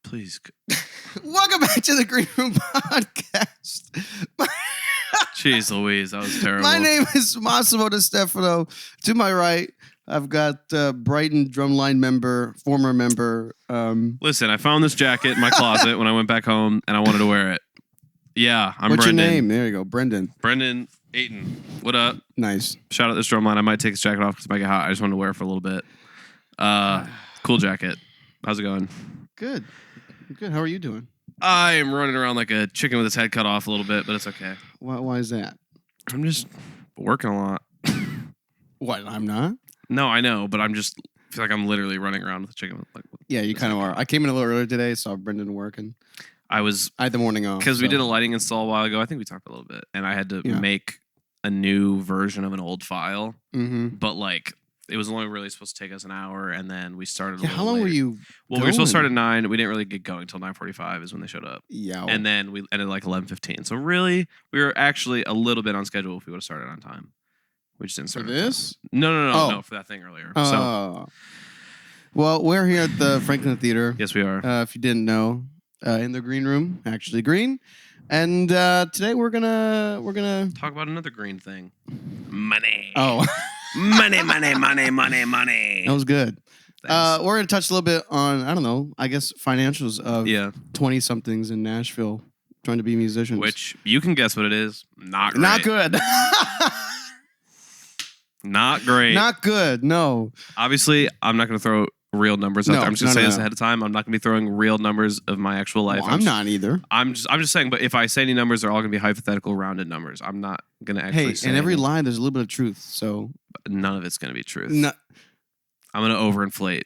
Please. Welcome back to the Green Room Podcast. Jeez Louise, that was terrible. My name is Massimo Stefano. To my right, I've got Brighton drumline member, former member. Listen, I found this jacket in my closet when I went back home, and I wanted to wear it. Yeah, I'm What's Brendan. your name? There you go, Brendan. Brendan Ayton. What up? Nice. Shout out this drumline. I might take this jacket off because it might get hot. I just wanted to wear it for a little bit. Cool jacket. How's it going? Good. Good. How are you doing? I am running around like a chicken with its head cut off a little bit, but it's okay. Why is that? I'm just working a lot. What? I'm not? No, I know, but I'm just feel like I'm literally running around with a chicken. Yeah, you kind of are. I came in a little earlier today, saw Brendan working. I had the morning off. Because we did a lighting install a while ago. I think we talked a little bit. And I had to make a new version of an old file. Mm-hmm. But like, it was only really supposed to take us an hour. And then we started a little how long later. were you Well, we were supposed to start at 9. We didn't really get going until 9:45 is when they showed up. Yeah. And then we ended like 11:15. So really, we were actually a little bit on schedule if we would have started on time. We just didn't start For on time. this? No, for that thing earlier. Well, we're here at the Franklin Theater. Yes, we are. If you didn't know, in the green room, actually green. And today we're gonna talk about another green thing. Money. Oh. money. That was good. We're gonna touch a little bit on, I don't know, I guess financials of 20-somethings in Nashville trying to be musicians. Which you can guess what it is. Not great. Not good. Not great. Not good. No. Obviously, I'm not going to throw real numbers out there. I'm just going to say this ahead of time. I'm not going to be throwing real numbers of my actual life. Well, I'm not either. I'm just saying, but if I say any numbers, they're all going to be hypothetical, rounded numbers. I'm not going to actually say. Hey, in every lie, there's a little bit of truth. So none of it's going to be truth. No. I'm going to overinflate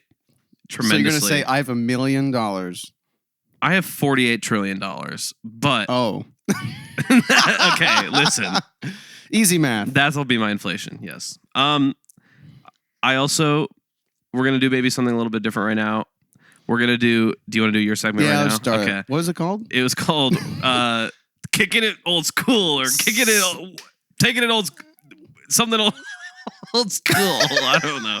tremendously. So you're going to say, I have $1 million. I have $48 trillion, but... Oh. Okay, listen. Easy math. That'll be my inflation, yes. I also... We're going to do maybe something a little bit different right now. We're going to do... Do you want to do your segment right now? Yeah, let's start. Okay. What is it called? It was called Kickin' It Old School or Kickin' It... Taking It Old... Something old school. I don't know.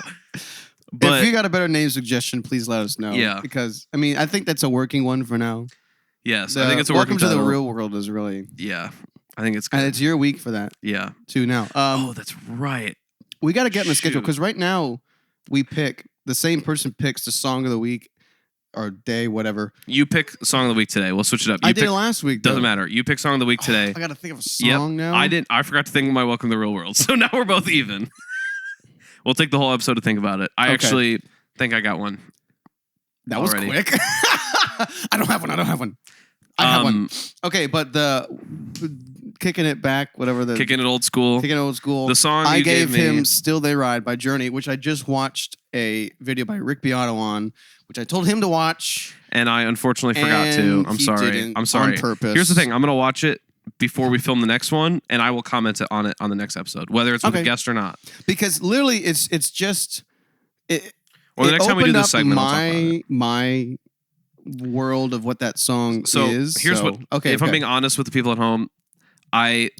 But if you got a better name suggestion, please let us know. Yeah. Because, I mean, I think that's a working one for now. Yes, I think it's a working Welcome to the title. Real World is really... Yeah, I think it's good. And it's your week for that. Yeah. Too now. That's right. We got to get in the schedule because right now we pick... The same person picks the song of the week or day, whatever. You pick song of the week today. We'll switch it up. I did it last week. Doesn't matter. You pick song of the week today. I got to think of a song now. I didn't. I forgot to think of my Welcome to the Real World. So now we're both even. We'll take the whole episode to think about it. I actually think I got one. That was quick. I don't have one. I have one. Okay, but the Kicking It Back, whatever the... Kicking It Old School. Kicking It Old School. The song I you gave me, him Still They Ride by Journey, which I just watched a video by Rick Beato on, which I told him to watch. And I unfortunately forgot to. I'm sorry. I'm sorry. On purpose. Here's the thing. I'm going to watch it before we film the next one, and I will comment on it on the next episode, whether it's with a guest or not. Because literally, it's just... Or the next time we do this segment, I'll talk about it. My world of what that song is. Here's what... Okay, if I'm being honest with the people at home, I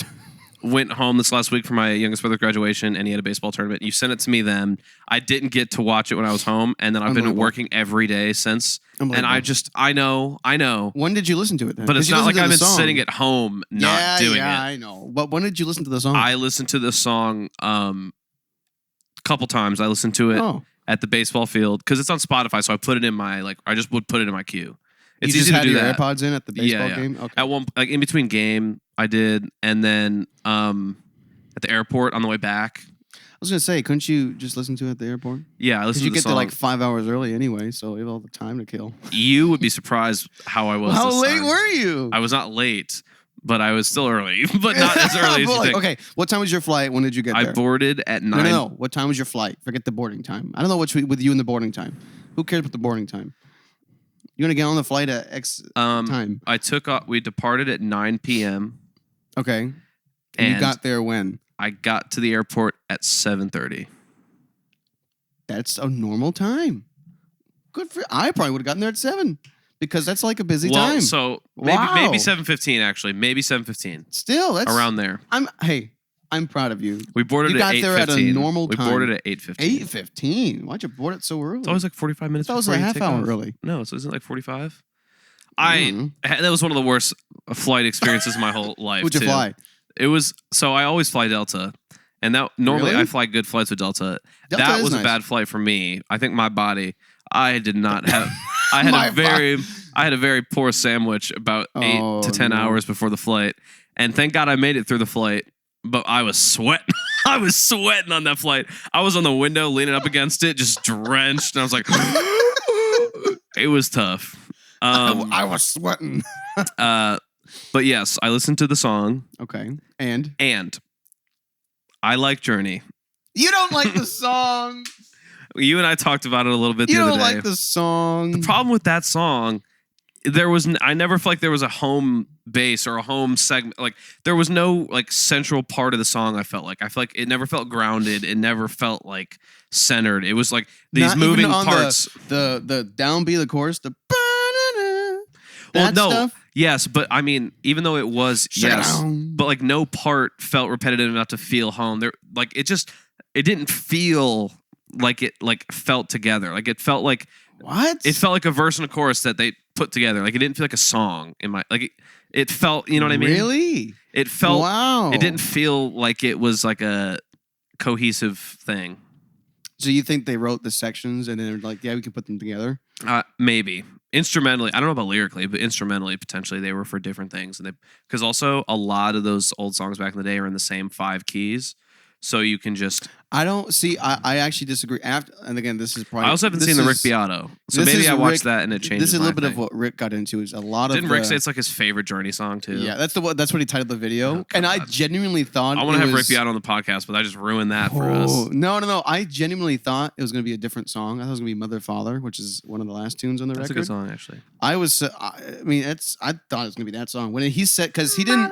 went home this last week for my youngest brother's graduation, and he had a baseball tournament. You sent it to me then. I didn't get to watch it when I was home, and then I've been working every day since. And I know. When did you listen to it then? But it's not like I've been sitting at home not doing it. Yeah, I know. But when did you listen to the song? I listened to the song a couple times. I listened to it at the baseball field because it's on Spotify, so I put it in my, I just would put it in my quew. It's easy to do that. You just had your AirPods in at the baseball game? Okay. At one, in between game, I did, and then at the airport on the way back. I was gonna say, couldn't you just listen to it at the airport? Yeah, I listened to the song. You get there 5 hours early anyway, so you have all the time to kill. You would be surprised how I was. How this late time. were you? I was not late, but I was still early, but not as early as you think. Okay, what time was your flight? When did you get there? I boarded at 9. No. What time was your flight? Forget the boarding time. I don't know which with you and the boarding time. Who cares about the boarding time? You want to get on the flight at X time? We departed at 9 p.m. Okay. And you got there when? I got to the airport at 7:30. That's a normal time. Good for... I probably would have gotten there at 7 because that's like a busy time. So maybe 7:15 actually. Maybe 7:15. Still, that's... Around there. I'm proud of you. We boarded at 8:15. You got there at a normal time. We boarded at 8:15. 8:15? Why'd you board it so early? It's always like 45 minutes. That was a half hour early. No, so isn't it like 45? That was one of the worst flight experiences of my whole life. Who'd you fly? It was I always fly Delta, and that normally Really? I fly good flights with Delta. Delta That is was nice. a bad flight for me. I think my body. I did not have. I had a very poor sandwich about 8 to 10 hours before the flight, and thank God I made it through the flight. But I was sweating. I was sweating on that flight. I was on the window leaning up against it, just drenched, and I was like, it was tough. I was sweating. But yes, I listened to the song. Okay. And I like Journey. You don't like the song. You and I talked about it a little bit the other day. You don't like the song. The problem with that song, I never felt like there was a home base or a home segment. Like there was no like central part of the song. I felt like it never felt grounded. It never felt like centered. It was like these Not moving even on parts. The downbeat, the chorus, the stuff. Yes, but I mean, even though it was but like no part felt repetitive enough to feel home. It didn't feel like it like felt together. Like it felt like what? It felt like a verse and a chorus that they put together. Like it didn't feel like a song in my it felt, you know what I mean? Really? It felt wow. It didn't feel like it was like a cohesive thing. So you think they wrote the sections and then they're like, yeah, we can put them together? Maybe. Instrumentally, I don't know about lyrically, but instrumentally, potentially, they were for different things. And because also a lot of those old songs back in the day are in the same 5 keys. So you can just... I don't see... I actually disagree. And again, this is probably... I also haven't seen the Rick Beato. So maybe I watched that and it changed. This is a little bit of what Rick got into. Is a lot of... Didn't Rick say it's like his favorite Journey song too? Yeah, that's what he titled the video. Oh, and I genuinely thought... I want to have Rick Beato on the podcast, but I just ruined that for us. No. I genuinely thought it was going to be a different song. I thought it was going to be Mother Father, which is one of the last tunes on the record. That's a good song, actually. I thought it was going to be that song. When he said... Because he didn't...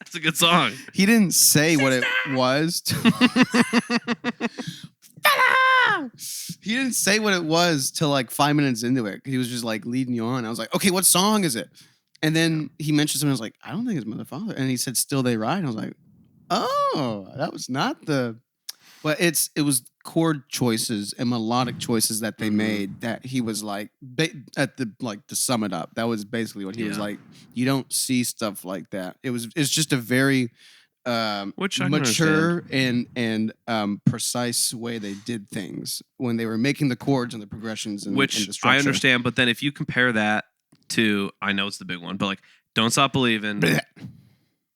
It's a good song. He didn't say what it was. He didn't say what it was till like 5 minutes into it. He was just like leading you on. I was like, okay, what song is it? And then he mentioned something. I was like, I don't think it's Mother Father. And he said, Still They Ride. And I was like, oh, that was not the... Well, it was chord choices and melodic choices that they made that he was like to sum it up. That was basically what he was like. You don't see stuff like that. It's just a very mature and precise way they did things when they were making the chords and the progressions and the structure. I understand, but then if you compare that to, I know it's the big one, but like Don't Stop Believing.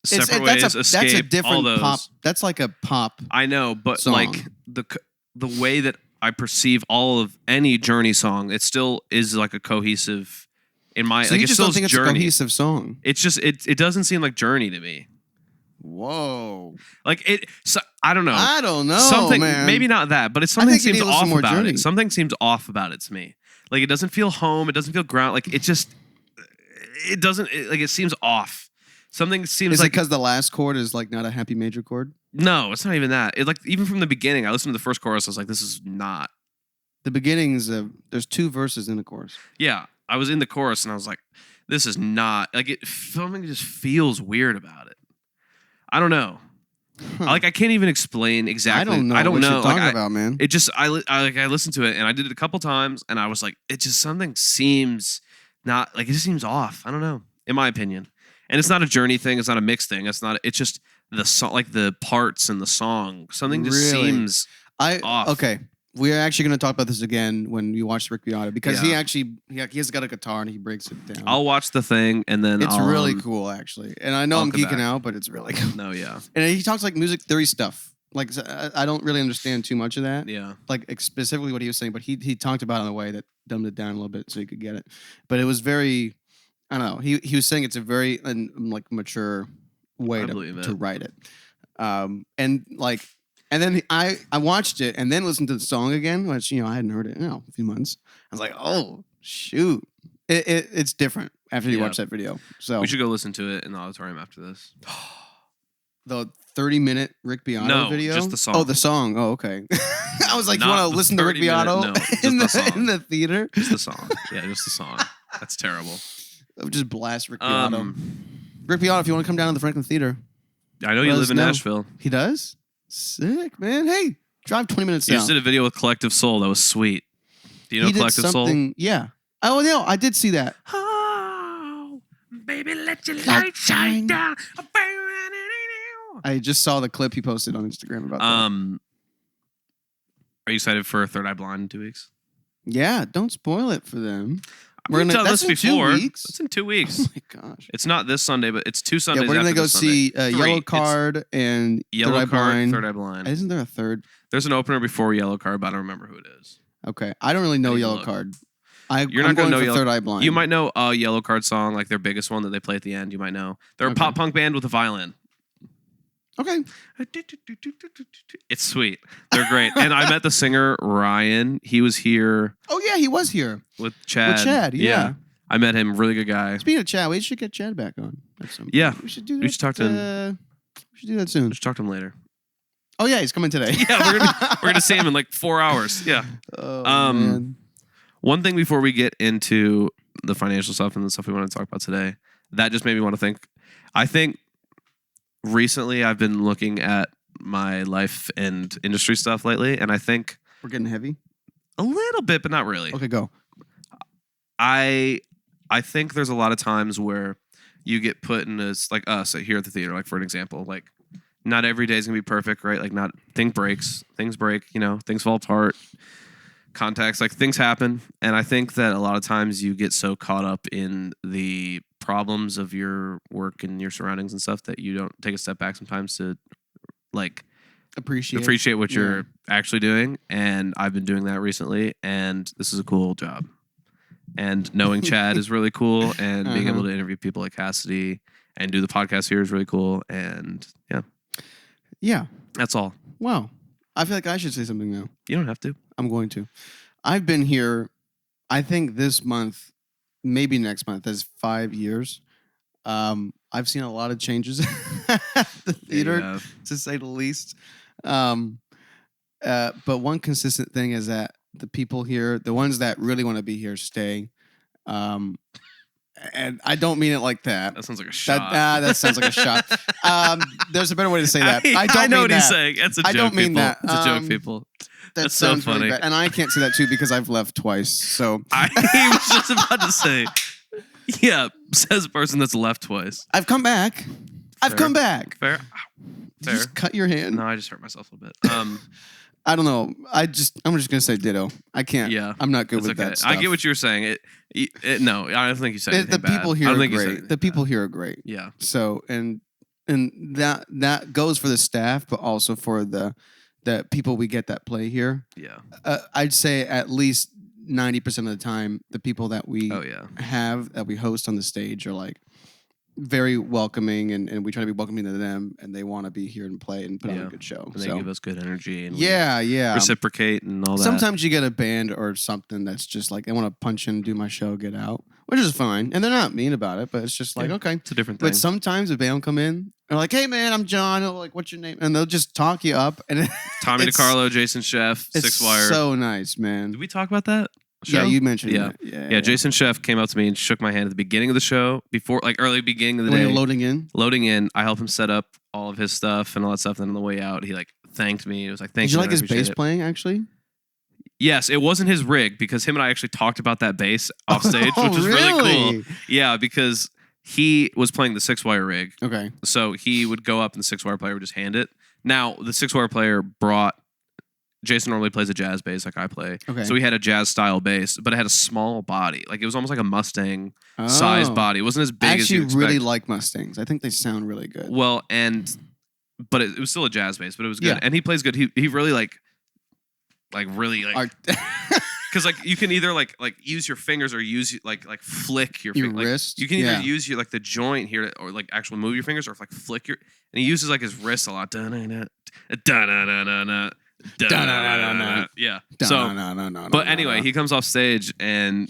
Separate Ways, Escape, that's a different all those. pop. That's like a pop. I know, but song. like the way that I perceive all of any Journey song, it still is like a cohesive. In my, so like you it just still don't think it's Journey. a cohesive song? It's just it doesn't seem like Journey to me. Whoa! Like it. So, I don't know. I don't know. Something man. Maybe not that, but something seems off about Journey. it. Something seems off about it to me. Like it doesn't feel home. It doesn't feel ground. Like it just. It doesn't. Like it seems off. Something seems is like because the last chord is like not a happy major chord. No, it's not even that. It like even from the beginning, I listened to the first chorus. I was like, this is not. The beginnings of there's 2 verses in the chorus. Yeah, I was in the chorus and I was like, this is not like it. Something just feels weird about it. I don't know. Like I can't even explain exactly. I don't know. I don't what know. You're talking about, man. It just I listened to it and I did it a couple times and I was like, it just something seems not like it just seems off. I don't know, in my opinion. And it's not a Journey thing. It's not a mix thing. It's just the song, like the parts and the song. Something just seems off. Okay, we're actually going to talk about this again when we watch Rick Beato because he has got a guitar and he breaks it down. I'll watch the thing and then it's really cool actually. And I know I'm geeking out, but it's really cool. No, yeah. And he talks like music theory stuff. Like I don't really understand too much of that. Yeah. Like specifically what he was saying, but he talked about it in a way that dumbed it down a little bit so you could get it. But it was very. I don't know. He was saying it's a very like mature way to write it, and then I watched it and then listened to the song again, which I hadn't heard it in a few months. I was like, oh shoot, it's different after you watch that video. So we should go listen to it in the auditorium after this. The 30-minute Rick Beato video? Just the song. Oh, the song. Oh, okay. I was like, you want to listen to Rick Beato in the theater? Just the song. Yeah, just the song. That's terrible. Just blast Rick Beato. Rick Beato, if you want to come down to the Franklin Theater. I know you live in Nashville. He does? Sick, man. Hey, drive 20 minutes down. You just did a video with Collective Soul. That was sweet. Do you know Collective Soul? Yeah. Oh no, I did see that. Oh, baby, let your light shine down. I just saw the clip he posted on Instagram about that. Are you excited for Third Eye Blind in 2 weeks? Yeah, don't spoil it for them. We've done this before. 2 weeks. It's in 2 weeks. Oh my gosh. It's not this Sunday, but it's 2 Sundays. Yeah, we're gonna after go this see Sunday. Yellow Card and Yellow Third Eye Card, Blind. Third Eye Blind. Isn't there a third? There's an opener before Yellow Card, but I don't remember who it is. Okay, I don't really know Need to Yellow look. Card. You're I'm not gonna going know for Yellow. Third Eye Blind. You might know a Yellow Card song, like their biggest one that they play at the end. You might know. They're a Okay. pop punk band with a violin. Okay. It's sweet. They're great. And I met the singer Ryan. He was here Oh yeah, he was here with Chad. with Chad. Yeah. I met him. Really good guy. Speaking of Chad, we should get Chad back on. Yeah. We should do that. We should talk to him. We should do that soon. Just talk to him later. Oh yeah, he's coming today. Yeah, we're gonna see him in like 4 hours. Yeah. Oh, Man. One thing before we get into the financial stuff and the stuff we want to talk about today, that just made me want to think. I think recently I've been looking at my life and industry stuff lately, and I think we're getting heavy. A little bit, but not really. Okay, go. I think there's a lot of times where you get put in this, like us here at the theater, like for an example, like not every day is gonna be perfect, right? Like things break, things fall apart, contacts, like things happen. And I think that a lot of times you get so caught up in the problems of your work and your surroundings and stuff that you don't take a step back sometimes to like appreciate what you're actually doing. And I've been doing that recently, and this is a cool job. And knowing Chad is really cool, and being able to interview people like Cassidy and do the podcast here is really cool. And yeah, that's all. Wow. I feel like I should say something now. You don't have to. I'm going to. I've been here, I think this month, maybe next month, is 5 years. I've seen a lot of changes at the theater, to say the least. But one consistent thing is that the people here, the ones that really want to be here, stay. And I don't mean it like that. That sounds like a shot. That sounds like a shot. There's a better way to say that. I know what he's saying. That's a joke. I don't mean people. that. It's a joke, people. That's so funny. Really bad. And I can't say that too because I've left twice. So I was just about to say, yeah, says a person that's left twice. I've come back. I've come back. Fair. Did you just cut your hand? No, I just hurt myself a little bit. I don't know. I'm just gonna say ditto. I can't. Yeah, I'm not good with that stuff. I get what you're saying. No, I don't think you said anything the people bad. here are great. The people here are great. Yeah. So and that goes for the staff, but also for the people we get that play here. Yeah. I'd say at least 90% of the time, the people that we have that we host on the stage are like very welcoming, and we try to be welcoming to them, and they want to be here and play and put on a good show. And they give us good energy and reciprocate and all that. Sometimes you get a band or something that's just like they want to punch in, do my show, get out, which is fine, and they're not mean about it, but it's just like okay, it's a different thing. But sometimes a band will come in. They're like, "Hey man, I'm John." I'm like, "What's your name?" And they'll just talk you up. And Tommy DiCarlo, Jason Sheff, Six Wire. So nice, man. Did we talk about that? Show? Yeah, you mentioned that. Yeah. Jason Sheff came up to me and shook my hand at the beginning of the show, before like early beginning of the day. When you're loading in, I helped him set up all of his stuff and all that stuff. And on the way out, he like thanked me. It was like, "Thank you." Did you like his bass playing actually? Yes, it wasn't his rig because him and I actually talked about that bass off stage, which was really cool. Yeah, because he was playing the 6-wire rig. Okay. So he would go up and the 6-wire player would just hand it. Now, the 6-wire player Jason normally plays a jazz bass like I play. Okay. So he had a jazz style bass, but it had a small body. Like it was almost like a Mustang size body. It wasn't as big as you expect. I actually really like Mustangs. I think they sound really good. Well, but it was still a jazz bass, but it was good. Yeah. And he plays good. He really really because like you can either like use your fingers or use like flick your wrist. You can either use your like the joint here or like actually move your fingers or like flick your. And he uses like his wrist a lot. Yeah. But anyway, he comes off stage and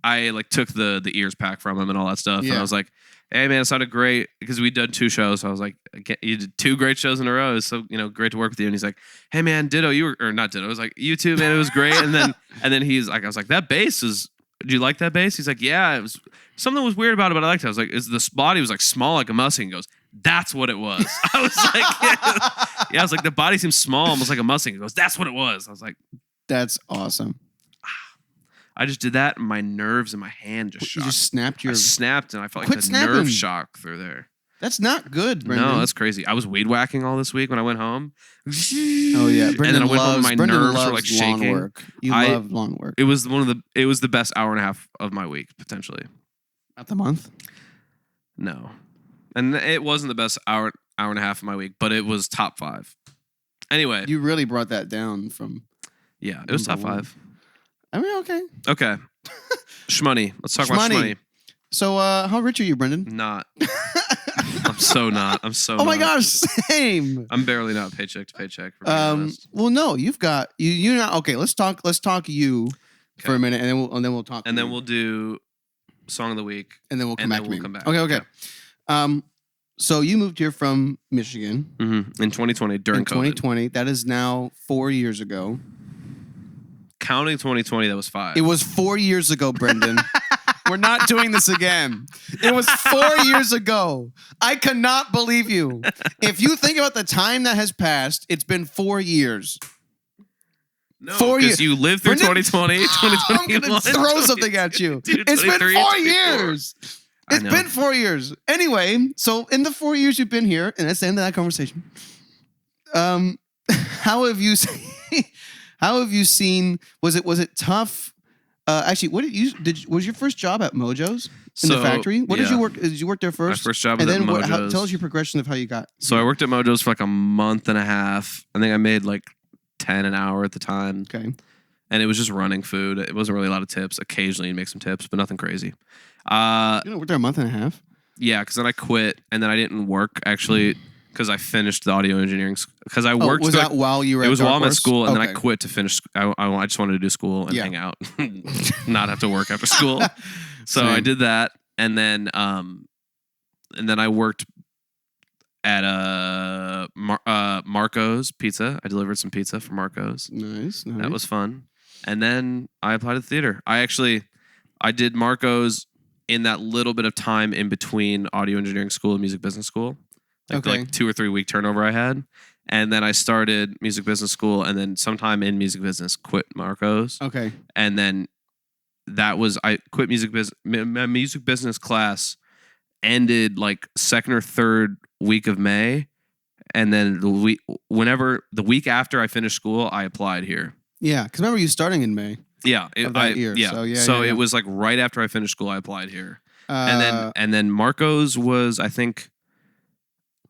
I like took the ears pack from him and all that stuff. And I was like, "Hey man, it sounded great," because we did 2 shows. So I was like, "You did 2 great shows in a row. So great to work with you." And he's like, "Hey man, ditto. Not ditto." I was like, "You too, man. It was great." And then he's like, I was like, "That bass is. Did you like that bass?" He's like, "Yeah, it was. Something was weird about it, but I liked it." I was like, "This body was like small like a Mustang?" He goes, "That's what it was." I was like, yeah, I was like, "The body seems small, almost like a Mustang." He goes, "That's what it was." I was like, "That's awesome." I just did that, and my nerves in my hand just You shocked. just snapped your. I snapped, and I felt Quit like the snapping. nerve shock through there. That's not good, Brendan. No, that's crazy. I was weed whacking all this week when I went home. Oh yeah, Brendan and then I went home, and my Brendan nerves loves were like lawn shaking. work. You love lawn work. It was the best hour and a half of my week potentially. Not the month. No, and it wasn't the best hour and a half of my week, but it was top 5. Anyway, You really brought that down from. yeah, it was top number 5. I mean, okay. Okay, shmoney. Let's talk about shmoney. So, how rich are you, Brendan? Not. I'm so not. Oh my gosh, same. I'm barely not paycheck to paycheck. For being honest. Well, no, you've got you. Not okay. Let's talk you for a minute, and then we'll talk. And then we'll do song of the week, and then we'll come back. We'll come back. Okay. So you moved here from Michigan in 2020 during COVID. 2020. That is now 4 years ago. Counting 2020, that was 5. It was 4 years ago, Brendan. We're not doing this again. It was 4 years ago. I cannot believe you. If you think about the time that has passed, it's been 4 years. No, because you lived through 2020, 2021. I'm going to throw something at you. It's been 4 years. It's been 4 years. Anyway, so in the 4 years you've been here, and that's the end of that conversation. How have you seen? Was it tough? Actually, was your first job at Mojo's in the factory? What did you work? Did you work there first? My first job was at Mojo's. Tell us your progression of how you got. So I worked at Mojo's for like a month and a half. I think I made like 10 an hour at the time. Okay. And it was just running food. It wasn't really a lot of tips. Occasionally you'd make some tips, but nothing crazy. You worked there a month and a half? Yeah, because then I quit, and then I didn't work actually because I finished the audio engineering. Because I worked. Was that while you were? It was while I'm at Horse? school, and then I quit to finish. I just wanted to do school and hang out, not have to work after school. So I did that, and then I worked at Marco's Pizza. I delivered some pizza for Marco's. Nice. That was fun. And then I applied to the theater. I did Marco's in that little bit of time in between audio engineering school and music business school. Like 2 or 3 week turnover I had. And then I started music business school, and then sometime in music business quit Marco's. Okay. And then I quit music business. My music business class ended like 2nd or 3rd week of May. And then the week after I finished school, I applied here. Yeah, because remember you starting in May. Yeah, year. Yeah. So, it was like right after I finished school, I applied here, and then Marco's was I think,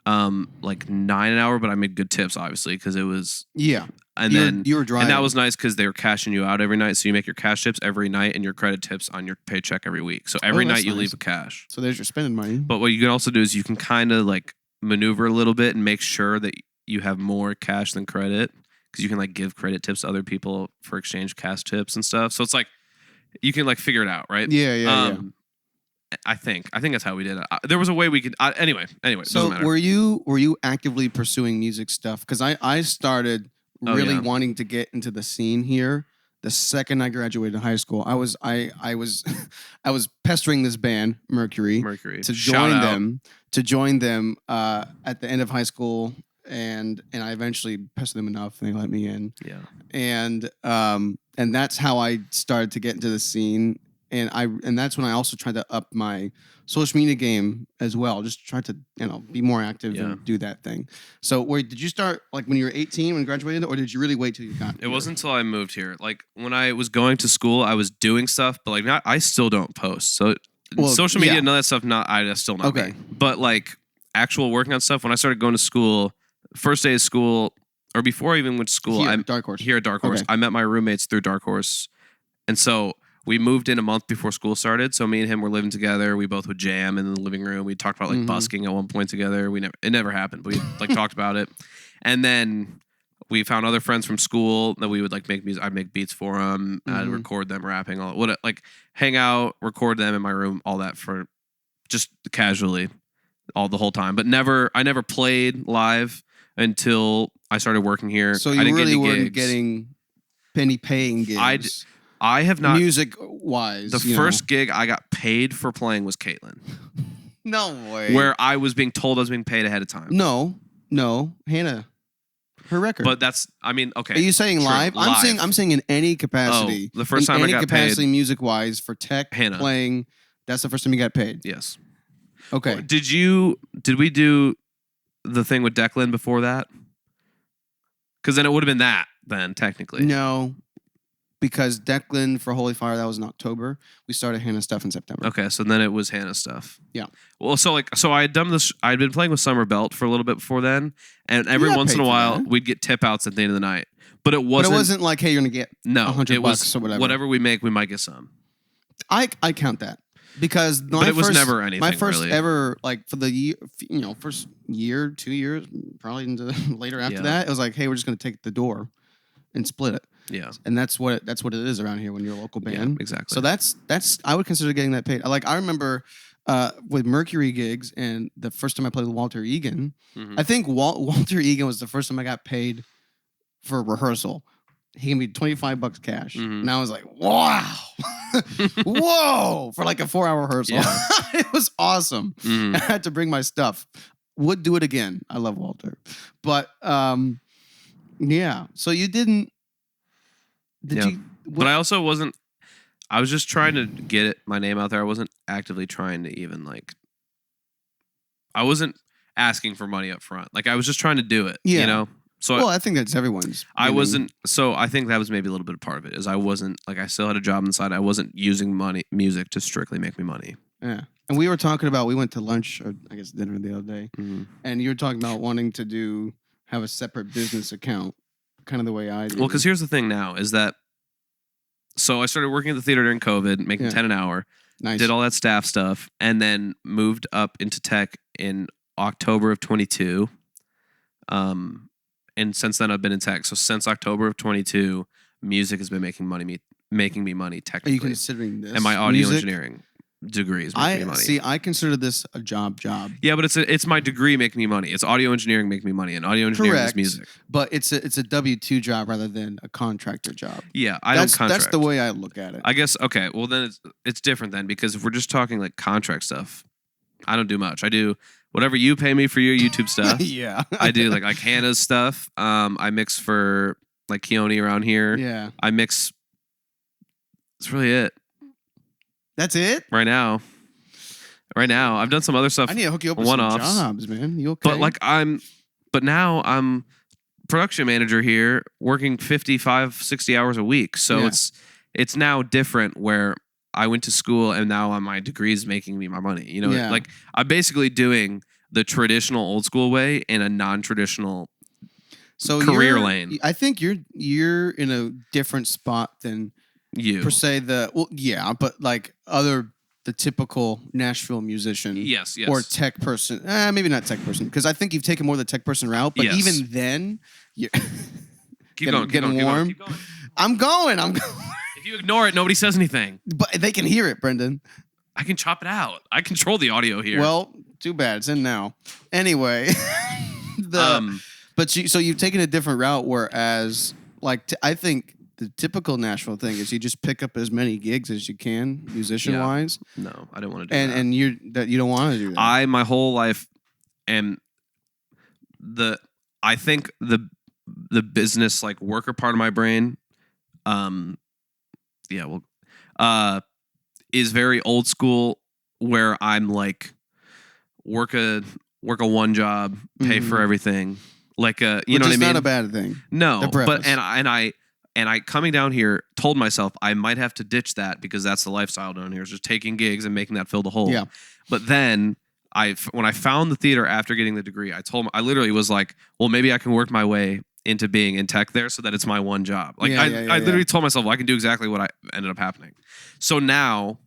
like 9 an hour, but I made good tips obviously because it was And then you were driving, and that was nice because they were cashing you out every night, so you make your cash tips every night and your credit tips on your paycheck every week. So every night you leave a cash. So there's your spending money. But what you can also do is you can kind of like maneuver a little bit and make sure that you have more cash than credit. Because you can like give credit tips to other people for exchange cash tips and stuff. So it's like you can like figure it out, right? Yeah. I think that's how we did it. There was a way we could. Anyway. So were you actively pursuing music stuff? Because I started really wanting to get into the scene here the second I graduated high school. I was pestering this band Mercury to join them at the end of high school. And I eventually pestered them enough, and they let me in. Yeah. And that's how I started to get into the scene. And that's when I also tried to up my social media game as well. Just tried to be more active and do that thing. So did you start like when you were 18 when you graduated, or did you really wait till you got? It wasn't until I moved here. Like when I was going to school, I was doing stuff, but like I still don't post. So social media and all that stuff, that's still not okay. Me. But like actual working on stuff, when I started going to school. First day of school, or before I even went to school, here at Dark Horse. Okay. I met my roommates through Dark Horse. And so we moved in a month before school started. So me and him were living together. We both would jam in the living room. We talked about like busking at one point together. It never happened, but we like talked about it. And then we found other friends from school that we would like make music. I'd make beats for them. I'd record them rapping, like hang out, record them in my room, all that for just casually the whole time. But I never played live until I started working here. So you really weren't getting penny paying gigs. I have not music wise. The first gig I got paid for playing was Caitlin. No way. Where I was being told I was being paid ahead of time. No, Hannah. Her record. But that's, I mean, okay. Are you saying true. live? I'm saying in any capacity. The first time I got capacity paid, music wise for tech Hannah. playing. That's the first time you got paid. Yes. Okay. Did we do the thing with Declan before that? Because then it would have been that then technically. No, because Declan for Holy Fire, that was in October. We started Hannah stuff in September. Okay, so then it was Hannah stuff. Yeah. Well, so I had done this. I'd been playing with Summer Belt for a little bit before then, and every got once in a paid for while that. we'd get tip outs at the end of the night. But it But wasn't. it wasn't like, hey, you're gonna get $100 it was or whatever. we make, we might get some. I count that because But it was never anything. My first really. ever like for the year, first year, 2 years, probably into later after that, it was like, hey, we're just gonna take the door and split it. Yeah. And that's what it is around here when you're a local band. Yeah, exactly. So that's I would consider getting that paid. Like I remember with Mercury gigs and the first time I played with Walter Egan, I think Walter Egan was the first time I got paid for a rehearsal. He gave me $25 cash. And I was like, wow. Whoa. For like a 4-hour rehearsal. Yeah. It was awesome. I had to bring my stuff. Would do it again. I love Walter. But yeah. So you didn't. Did you? But I also wasn't. I was just trying to get my name out there. I wasn't actively trying to even like. I wasn't asking for money up front. Like I was just trying to do it. Yeah. You know. So well, I think that's everyone's. I wasn't. So I think that was maybe a little bit of part of it. Is I wasn't like I still had a job on the side. I wasn't using music to strictly make me money. Yeah. And we were talking about. We went to lunch or I guess dinner the other day, and you were talking about wanting to have a separate business account. Kind of the way I do. Well, because here's the thing now is that, so I started working at the theater during COVID, making $10 an hour, did all that staff stuff, and then moved up into tech in October of 22. And since then I've been in tech. So since October of 22, music has been making me money technically. Are you considering this? And my audio engineering degrees making me money. See, I consider this a job. Yeah, but it's my degree making me money. It's audio engineering making me money, and audio engineering is music. But it's a W-2 job rather than a contractor job. Yeah, I don't contract. That's the way I look at it. I guess okay. Well, then it's different then because if we're just talking like contract stuff, I don't do much. I do whatever you pay me for your YouTube stuff. Yeah, I do like Hannah's stuff. I mix for like Keone around here. Yeah, I mix. That's really it. That's it? Right now. I've done some other stuff. I need to hook you up with some jobs, man. You okay? But now I'm production manager here working 55, 60 hours a week. So it's now different where I went to school and now my degree is making me my money. You know, like I'm basically doing the traditional old school way in a non-traditional career lane. I think you're in a different spot than you per se but like the typical Nashville musician, yes, or tech person, maybe not tech person, because I think you've taken more the tech person route. But even then, you're keep going. I'm going. If you ignore it, nobody says anything. But they can hear it, Brendan. I can chop it out. I control the audio here. Well, too bad it's in now. Anyway, so you've taken a different route, whereas I think. The typical Nashville thing is you just pick up as many gigs as you can, musician wise. No, I don't want to do that. And you don't want to do that. My whole life, and I think the business like worker part of my brain, is very old school. Where I'm like work a one job, pay for everything, like you know what I mean. It's not a bad thing. No, but and I coming down here told myself I might have to ditch that because that's the lifestyle down here. Is just taking gigs and making that fill the hole. Yeah. But then when I found the theater after getting the degree, I literally was like, well, maybe I can work my way into being in tech there so that it's my one job. Like I literally told myself, well, I can do exactly what ended up happening. So now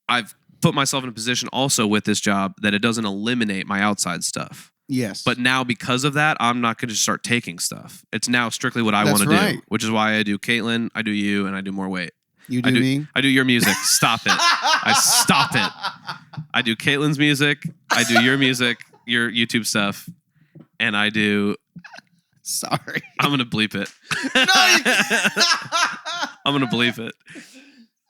I've put myself in a position also with this job that it doesn't eliminate my outside stuff. Yes. But now because of that, I'm not going to start taking stuff. It's now strictly what I want to do, which is why I do Caitlin, I do you, and I do More Weight. You do me? I do your music. Stop it. Stop it. I do Caitlin's music. I do your music, your YouTube stuff, and I do... Sorry. I'm going to bleep it. I'm going to bleep it.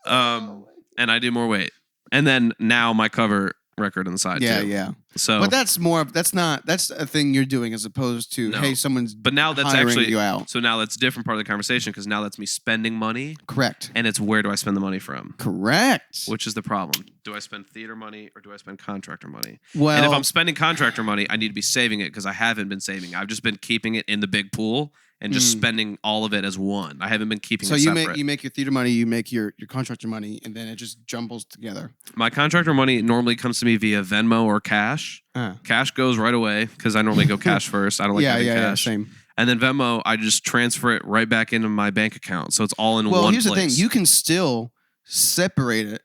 And I do More Weight. And then now my cover record on the side Yeah, too. yeah. So, But that's a thing you're doing as opposed to, No. hey, someone's but now that's hiring actually you out. so now that's a different part of the conversation because now that's me spending money, Correct. and it's where do I spend the money from? Correct. Which is the problem? Do I spend theater money or do I spend contractor money? Well, And if I'm spending contractor money, I need to be saving it because I haven't been saving. I've just been keeping it in the big pool and just spending all of it as one. I haven't been keeping it separate. So you make your theater money, you make your contractor money, and then it just jumbles together. My contractor money normally comes to me via Venmo or cash. Cash goes right away because I normally go cash first. I don't like having cash. Yeah, same. And then Venmo, I just transfer it right back into my bank account. So it's all in one place. Well, here's the thing. You can still separate it.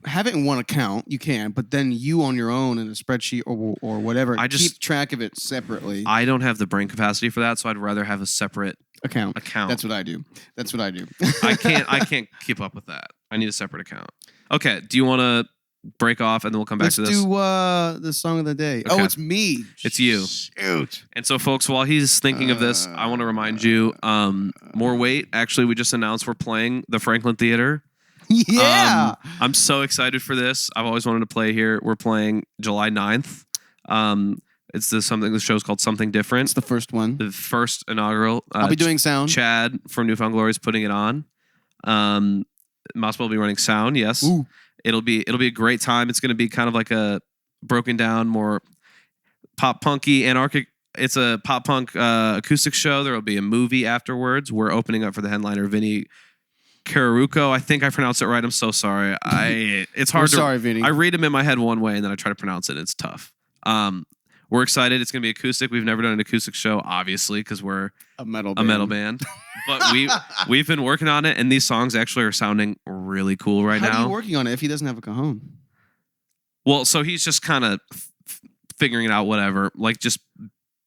Have it in one account, you can, but then you on your own in a spreadsheet or whatever, keep track of it separately. I don't have the brain capacity for that, so I'd rather have a separate account. That's what I do. I can't keep up with that. I need a separate account. Okay, do you want to break off and then we'll come back to this? Let's do the song of the day. Okay. Oh, it's me. It's you. Shoot. And so, folks, while he's thinking of this, I want to remind you, More Weight. Actually, we just announced we're playing the Franklin Theater. Yeah. I'm so excited for this. I've always wanted to play here. We're playing July 9th. The show's called Something Different. It's the first one. The first inaugural. I'll be doing sound. Chad from Newfound Glory is putting it on. Massimo will be running sound, yes. Ooh. It'll be a great time. It's going to be kind of like a broken down, more pop punky, anarchic. It's a pop punk acoustic show. There will be a movie afterwards. We're opening up for the headliner, Vinny Cararuco. I think I pronounced it right. I'm so sorry. It's hard. Sorry, Vinny. I read him in my head one way and then I try to pronounce it. It's tough. We're excited. It's going to be acoustic. We've never done an acoustic show, obviously, because we're a metal band. But we've been working on it, and these songs actually are sounding really cool now. How are you working on it if he doesn't have a cajon? Well, so he's just kind of figuring it out, whatever. Like just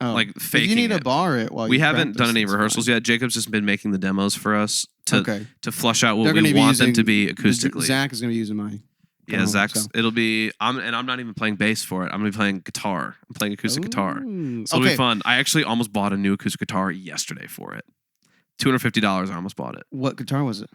like faking. If you need it. to bar it while we haven't done any rehearsals yet. Jacob's just been making the demos for us to flush out what we want them to be acoustically. Zach is going to be using mine. Yeah, Zach's. It'll be. I'm not even playing bass for it. I'm gonna be playing guitar. I'm playing acoustic guitar. So it'll be fun. I actually almost bought a new acoustic guitar yesterday for it. $250. I almost bought it. What guitar was it?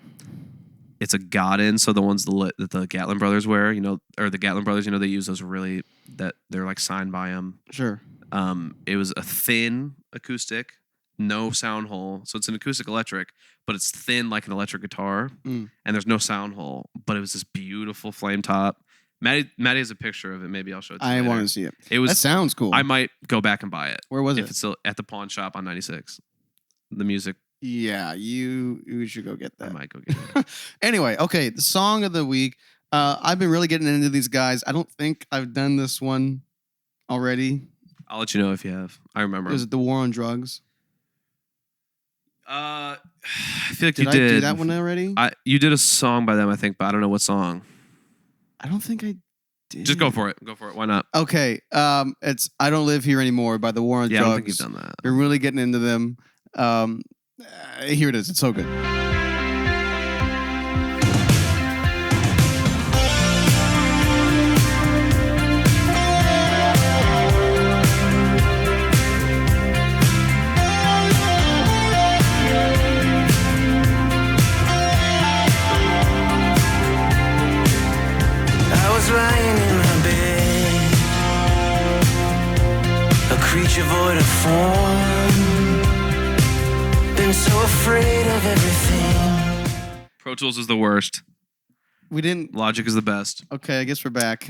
It's a Godin. So the ones that the Gatlin brothers wear, or the Gatlin brothers, they use those really that they're like signed by them. Sure. It was a thin acoustic, no sound hole. So it's an acoustic electric, but it's thin like an electric guitar, and there's no sound hole. But it was this beautiful flame top. Maddie has a picture of it. Maybe I'll show it to you later. I want to see it. That sounds cool. I might go back and buy it. Where was it? If it's still at the pawn shop on 96. The music. Yeah, you should go get that. I might go get it. Anyway, okay, the song of the week. I've been really getting into these guys. I don't think I've done this one already. I'll let you know if you have. I remember. Is it The War on Drugs? I feel like did you did. I do that one already? You did a song by them, I think, but I don't know what song. I don't think I did. Just go for it. Go for it. Why not? Okay. It's I Don't Live Here Anymore by The War on Drugs. I don't think you've done that. Been really getting into them. Here it is. It's so good. Lying in my bed, a creature void of form, been so afraid of everything. Pro Tools is the worst. We didn't. Logic is the best. Okay, I guess we're back.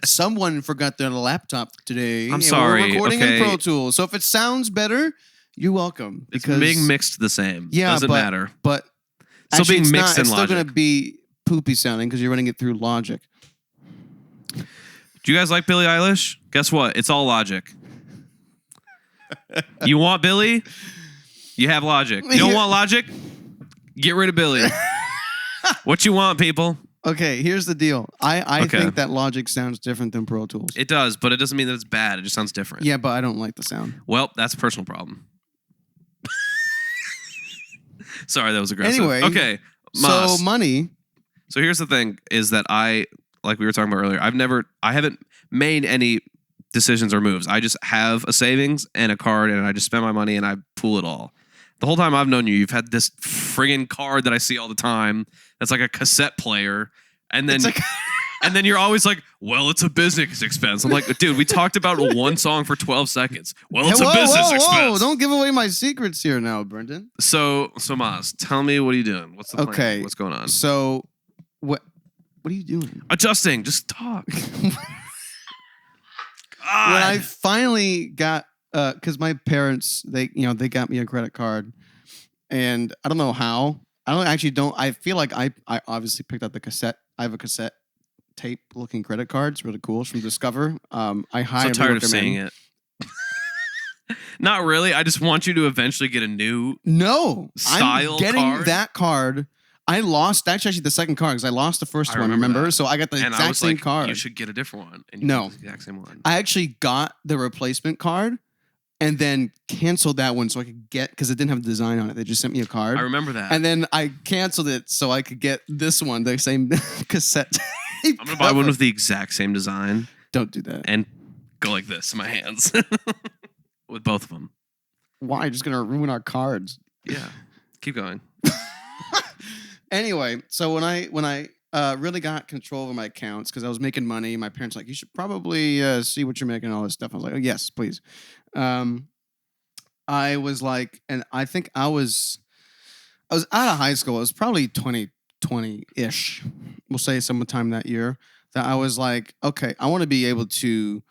Someone forgot their laptop today. I'm sorry. We're recording in Pro Tools, so if it sounds better, you're welcome. It's being mixed the same. Yeah, doesn't matter. But still actually, being mixed in it's Logic. still going to be poopy sounding because you're running it through Logic. Do you guys like Billie Eilish? Guess what? It's all Logic. You want Billie? You have Logic. You don't want Logic? Get rid of Billie. What you want, people? Okay, here's the deal. I think that Logic sounds different than Pro Tools. It does, but it doesn't mean that it's bad. It just sounds different. Yeah, but I don't like the sound. Well, that's a personal problem. Sorry, that was aggressive. Anyway. Okay. So money. So here's the thing is that like we were talking about earlier, I haven't made any decisions or moves. I just have a savings and a card and I just spend my money and I pool it all. The whole time I've known you, you've had this friggin' card that I see all the time that's like a cassette player. And then And then you're always like, well, it's a business expense. I'm like, dude, we talked about one song for 12 seconds. Well, it's a business expense. Don't give away my secrets here now, Brendan. So Mas, tell me, what are you doing? What's the plan? Okay. What's going on? So, what are you doing? Adjusting. Just talk. When I finally got, because my parents, they got me a credit card, and I don't know how. I feel like I obviously picked up the cassette. I have a cassette tape looking credit cards, really cool. It's from Discover. I highly so tired recommend. of saying it. Not really. I just want you to eventually get a new style I'm getting card. that card. I lost. That's actually the second card because I lost the first one. Remember? That. So I got the and exact same card. You should get a different one. And you No, the exact same one. I actually got the replacement card and then canceled that one so I could get, because it didn't have a design on it. They just sent me a card. I remember that. And then I canceled it so I could get this one, the same cassette tape. I'm gonna buy one with the exact same design. Don't do that. And go like this in my hands with both of them. Why? Just gonna ruin our cards. Yeah. Keep going. Anyway, so when I really got control over my accounts, because I was making money, my parents were like, you should probably see what you're making and all this stuff. I was like, oh, yes, please. I was like, and I think I was out of high school. It was probably 2020-ish. We'll say sometime that year, that I was like, okay, I want to be able to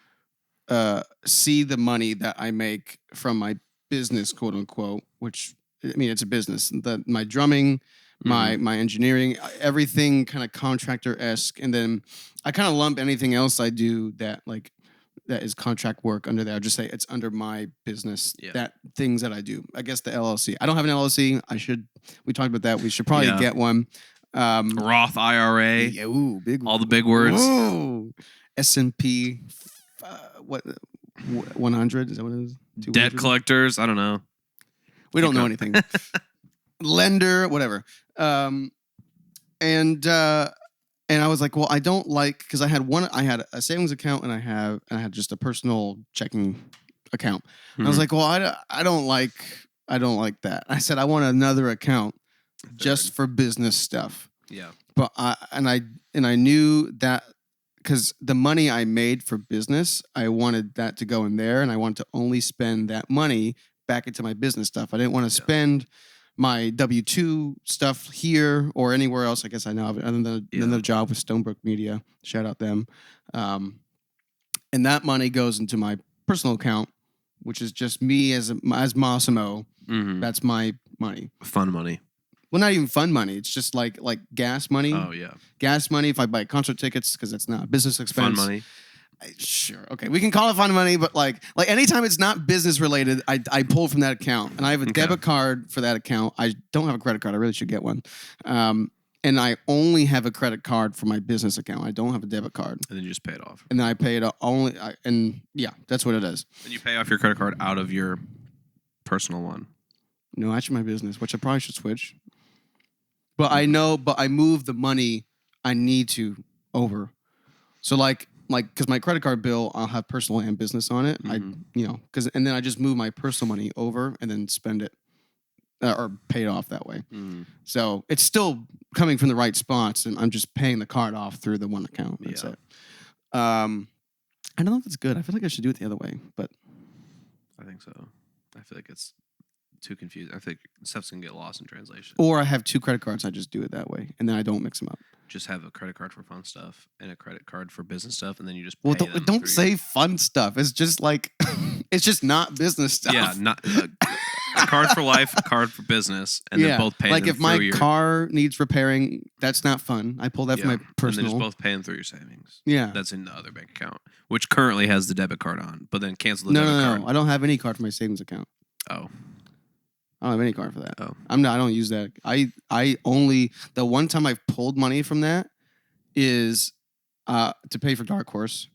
see the money that I make from my business, quote unquote, which, I mean, it's a business. My drumming, my engineering, everything kind of contractor-esque. And then I kind of lump anything else I do that is contract work under there. I'll just say it's under my business, that things that I do. I guess the LLC. I don't have an LLC. We talked about that. We should probably get one. Roth IRA. Yeah, ooh, all the big words. Ooh. S&P, 100? Is that what it is? 200? Debt collectors. I don't know. We don't know anything. Lender, whatever. And I was like, well, I don't like, because I had a savings account and I had just a personal checking account. And I was like, well, I don't like that. I said I want another account just for business stuff. Yeah. But I knew that, because the money I made for business, I wanted that to go in there, and I wanted to only spend that money back into my business stuff. I didn't want to spend my W-2 stuff here or anywhere else. I guess I know of it, other than the job with Stonebrook Media. Shout out them. And that money goes into my personal account, which is just me as Massimo. Mm-hmm. That's my money. Fun money. Well, not even fun money. It's just like gas money. Oh, yeah. Gas money if I buy concert tickets, because it's not a business expense. Fun money. Sure. Okay. We can call it fun money, but like anytime it's not business related, I pull from that account, and I have a debit card for that account. I don't have a credit card. I really should get one. And I only have a credit card for my business account. I don't have a debit card. And then you just pay it off. And then I pay it only, that's what it is. And you pay off your credit card out of your personal one. No, actually my business, which I probably should switch. But I move the money I need to over. So because my credit card bill, I'll have personal and business on it. Mm-hmm. And then I just move my personal money over and then spend it or pay it off that way. Mm-hmm. So it's still coming from the right spots, and I'm just paying the card off through the one account. That's it. I don't know if it's good. I feel like I should do it the other way, but I think so. I feel like it's too confusing. I think stuff's gonna get lost in translation. Or I have two credit cards. I just do it that way, and then I don't mix them up. Just have a credit card for fun stuff and a credit card for business stuff, and then you just pay don't say fun stuff. It's just like it's just not business stuff. Yeah, not a card for life, a card for business, and then both pay. Like if my car needs repairing, that's not fun. I pull that from my personal. And then just both pay them through your savings. Yeah, that's in the other bank account, which currently has the debit card on, but then cancel the debit card. No, I don't have any card for my savings account. Oh. I don't have any card for that. Oh. I don't use that. I only, the one time I've pulled money from that is to pay for Dark Horse.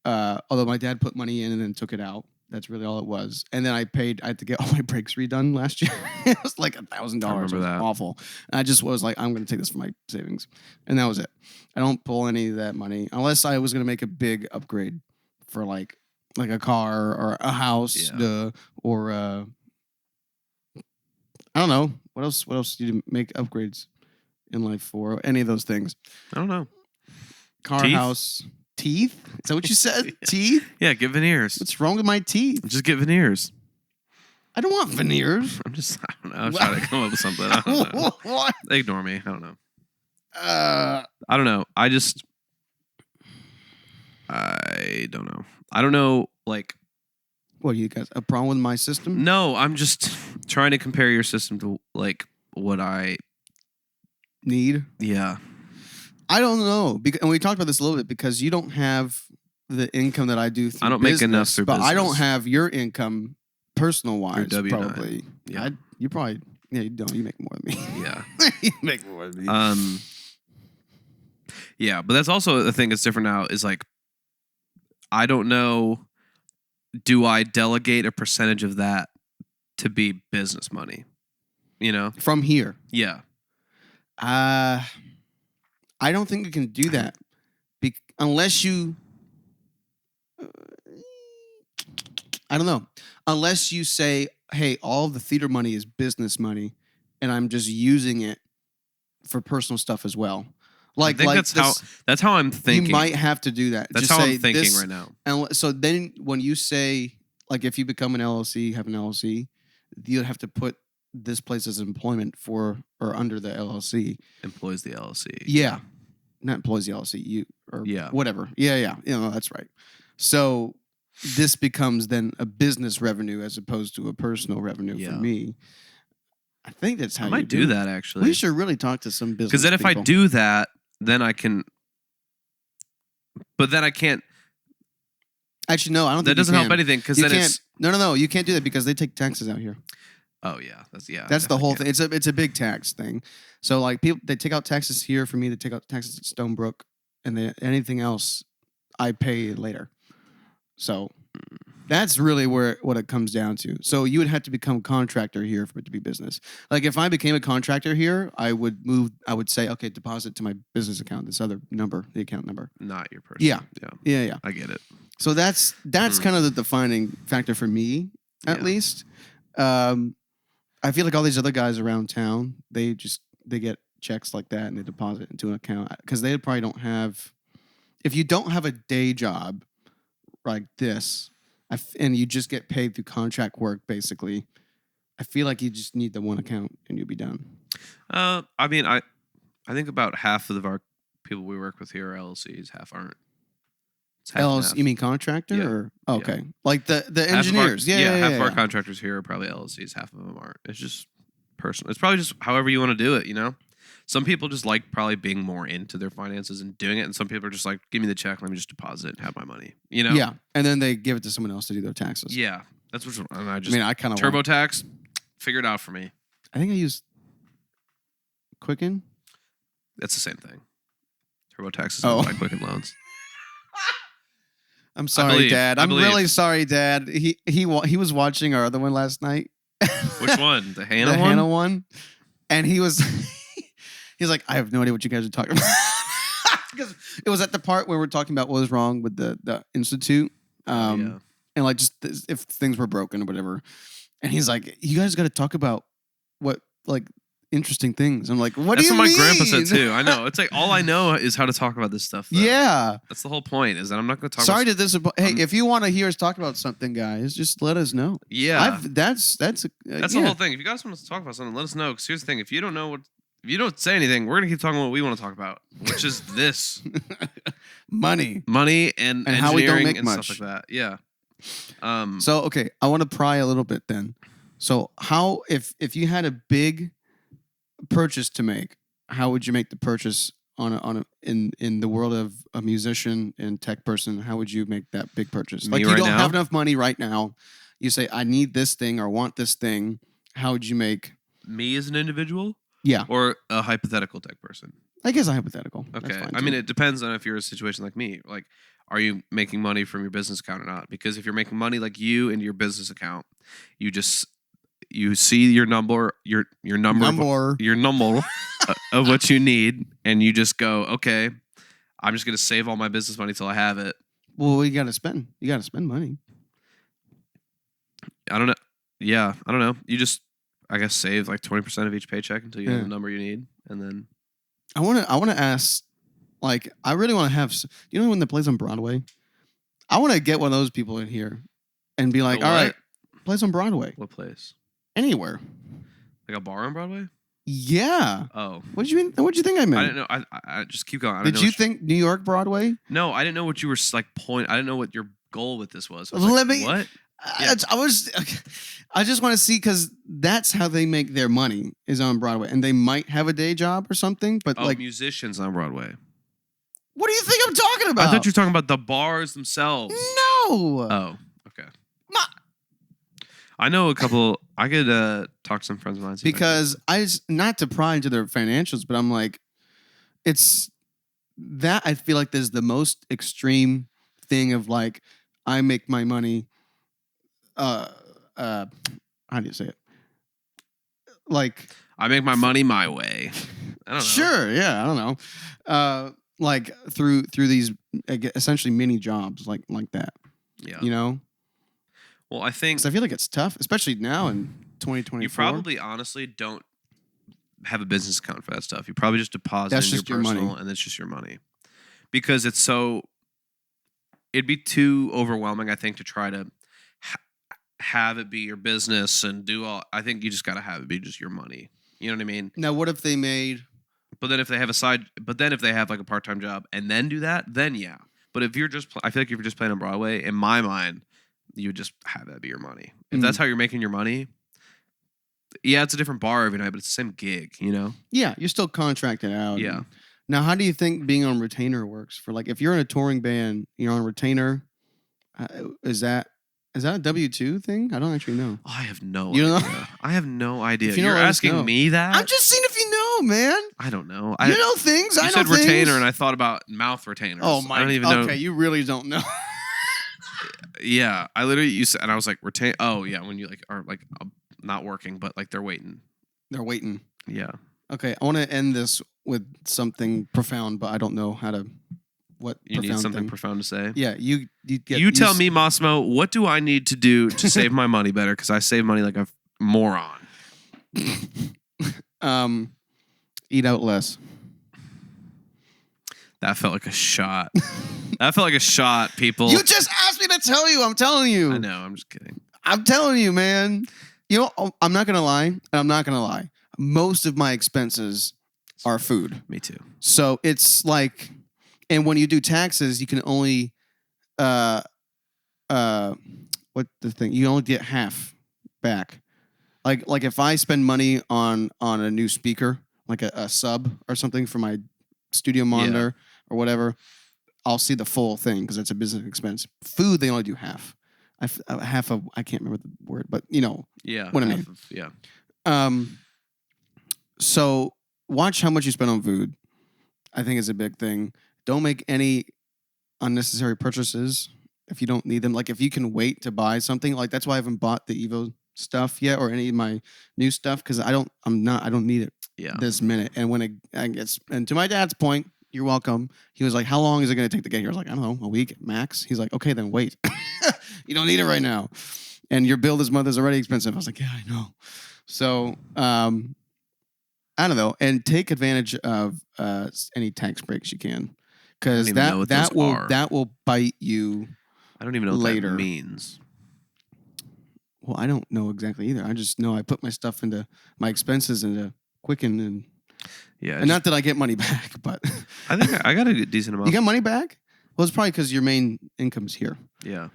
Although my dad put money in and then took it out. That's really all it was. And then I had to get all my brakes redone last year. It was like $1,000. I remember that. Awful. And I just was like, I'm going to take this from my savings. And that was it. I don't pull any of that money unless I was going to make a big upgrade for like a car or a house or I don't know. What else do you make upgrades in life for? Any of those things? I don't know. car, Teeth? house, teeth. Is that what you said? Teeth? Yeah, get veneers. What's wrong with my teeth? Just get veneers. I don't want veneers. I don't know. I'm trying to come up with something. I don't know. What? Ignore me. I don't know. Uh, I don't know. I don't know. I don't know. Like, what do you guys? A problem with my system? no, I'm just trying to compare your system to like what I Need? Yeah. I don't know. And we talked about this a little bit because you don't have the income that I do through I don't make enough business, through but I don't business. have your income personal wise. W9. Probably. Yeah. You probably. Yeah, you don't. You make more than me. Yeah. You make more than me. Yeah, but that's also the thing that's different now is like, I don't know, do I delegate a percentage of that to be business money? You know? From here. Yeah. I don't think you can do that unless you. I don't know. Unless you say, "Hey, all the theater money is business money, and I'm just using it for personal stuff as well." Like, I think that's how I'm thinking. You might have to do that. That's just how say I'm thinking this, right now. And so then, when you say, like, if you become an LLC, have an LLC, you'll have to put this place as employment for or under the LLC. Employs the LLC. Yeah. Not employs the LLC, yeah. whatever. Yeah. You know, that's right. So this becomes then a business revenue as opposed to a personal revenue for me. I think that's how I might do that actually. We should really talk to some business. Because then if I do that, then I can. But then I can't. Actually, no, I don't think that doesn't you help can. anything because You then can't- it's. No. You can't do that because they take taxes out here. Oh yeah, That's the whole thing. It's a big tax thing. So like people, they take out taxes here for me. They take out taxes at Stonebrook, and anything else, I pay later. So that's really what it comes down to. So you would have to become a contractor here for it to be business. Like if I became a contractor here, I would say, okay, deposit to my business account, this other number, the account number. Not your personal. Yeah. I get it. So that's kind of the defining factor for me, at least. I feel like all these other guys around town, they get checks like that and they deposit into an account because they probably don't have. If you don't have a day job like this, and you just get paid through contract work, basically, I feel like you just need the one account and you'll be done. I mean, I think about half of our people we work with here are LLCs, half aren't. LLC, you mean contractor or okay, like the half engineers? Half of our contractors here are probably LLCs, half of them aren't. It's just personal. It's probably just however you want to do it. You know, some people just like probably being more into their finances and doing it, and some people are just like, give me the check, let me just deposit and have my money. You know? Yeah, and then they give it to someone else to do their taxes. Yeah, that's what I kind of TurboTax. Figure it out for me. I think I use Quicken. That's the same thing. TurboTax is owned by Quicken Loans. I'm sorry, Dad. I'm really sorry, Dad. He was watching our other one last night. Which one? The Hannah one? The Hannah one. And he was like, I have no idea what you guys are talking about. Because it was at the part where we're talking about what was wrong with the Institute. And like just if things were broken or whatever. And he's like, you guys got to talk about what like interesting things. I'm like, what do you mean? That's what my grandpa said too. I know. It's like all I know is how to talk about this stuff. Though. Yeah. That's the whole point is that I'm not going to talk Sorry to disappoint. Hey, if you want to hear us talk about something, guys, just let us know. Yeah. That's the whole thing. If you guys want us to talk about something, let us know. Because here's the thing. If you don't say anything, we're going to keep talking about what we want to talk about, which is this. Money and how we don't make and much. stuff like that. Yeah. So, okay. I want to pry a little bit then. So how, if you had a big purchase to make, how would you make the purchase in the world of a musician and tech person? How would you make that big purchase? Like you don't have enough money right now. You say, I need this thing or want this thing. How would you make me as an individual? Yeah. Or a hypothetical tech person? I guess a hypothetical. Okay. I mean, it depends on if you're in a situation like me. Like, are you making money from your business account or not? Because if you're making money like you into your business account, you see your number of what you need, and you just go, okay, I'm just gonna save all my business money till I have it. Well, you gotta spend money. I don't know. Yeah, I don't know. You just, I guess, save like 20% of each paycheck until you have the number you need, and then I want to ask Like, I really want to have. You know when that plays on Broadway? I want to get one of those people in here and be like, The all what? right, plays on Broadway, What place? anywhere. Like a bar on Broadway? Yeah. Oh. What did you mean? What did you think I meant? I didn't know. I just keep going. I Did didn't know you think New York Broadway? No, I didn't know what you were like point. I didn't know what your goal with this was. I was Let like, me. what? Yeah. I just want to see because that's how they make their money is on Broadway, and they might have a day job or something. But Oh, like, musicians on Broadway. what do you think I'm talking about? I thought you were talking about the bars themselves. No. Oh, okay. I know a couple. I could talk to some friends of mine. Because not to pry into their financials, but I'm like, it's that I feel like there's the most extreme thing of like, I make my money. How do you say it? Like, I make my money my way. I don't know. Sure, yeah, I don't know. Like through these essentially mini jobs like that. Yeah. You know. Well, I think 'cause I feel like it's tough, especially now in 2024. you probably honestly don't have a business account for that stuff. You probably just deposit That's in just your your personal, money. and it's just your money. Because it'd be too overwhelming, I think, to try to have it be your business and do all. I think you just got to have it be just your money. You know what I mean? Now, what if they made? But then if they have if they have like a part-time job and then do that, then yeah. But if you're just, I feel like if you're just playing on Broadway, in my mind, you would just have that be your money. If that's how you're making your money, yeah, it's a different bar every night, but it's the same gig, you know? Yeah, you're still contracted out. Yeah. Now, how do you think being on retainer works? For like, if you're in a touring band, you're on retainer. Is that a W-2 thing? I don't actually know. I have no You idea. don't know? I have no idea. If you know, You're let us asking know. me that? I'm just seeing if you know, man. I don't know. You know things. I You know said things. retainer, and I thought about mouth retainers. Oh my! I don't even know. Okay, you really don't know. Yeah, I literally used to, and I was like, retain. Oh yeah, when you like are like not working, but like they're waiting. They're waiting. Yeah. Okay, I want to end this with something profound, but I don't know how to. What You need profound something thing. profound to say. Yeah, you Tell me, Massimo, what do I need to do to save my money better? Because I save money like a moron. Eat out less. That felt like a shot. That felt like a shot, people. You just asked me to tell you. I'm telling you. I know. I'm just kidding. I'm telling you, man. You know, I'm not gonna lie, and I'm not gonna lie. Most of my expenses are food. Me too. So it's like, and when you do taxes, you can only, what the thing? You only get half back. Like if I spend money on a new speaker, like a sub or something for my studio monitor or whatever, I'll see the full thing because it's a business expense. Food, they only do half. I can't remember the word, but you know. Yeah. What I mean. Yeah. So watch how much you spend on food. I think is a big thing. Don't make any unnecessary purchases if you don't need them. Like if you can wait to buy something, like that's why I haven't bought the Evo stuff yet or any of my new stuff because I don't need it this minute. And when I gets, and to my dad's point, you're welcome. He was like, how long is it going to take to get here? I was like, I don't know, a week max. He's like, okay, then wait. You don't need it right now. And your bill this month is already expensive. I was like, yeah, I know. So, I don't know. And take advantage of any tax breaks you can. Because that will bite you. I don't even know later. what that means. Well, I don't know exactly either. I just know I put my stuff into my expenses into Kickin and not that I get money back, but I think I got a decent amount. You got money back? Well, it's probably because your main income's here. Yeah.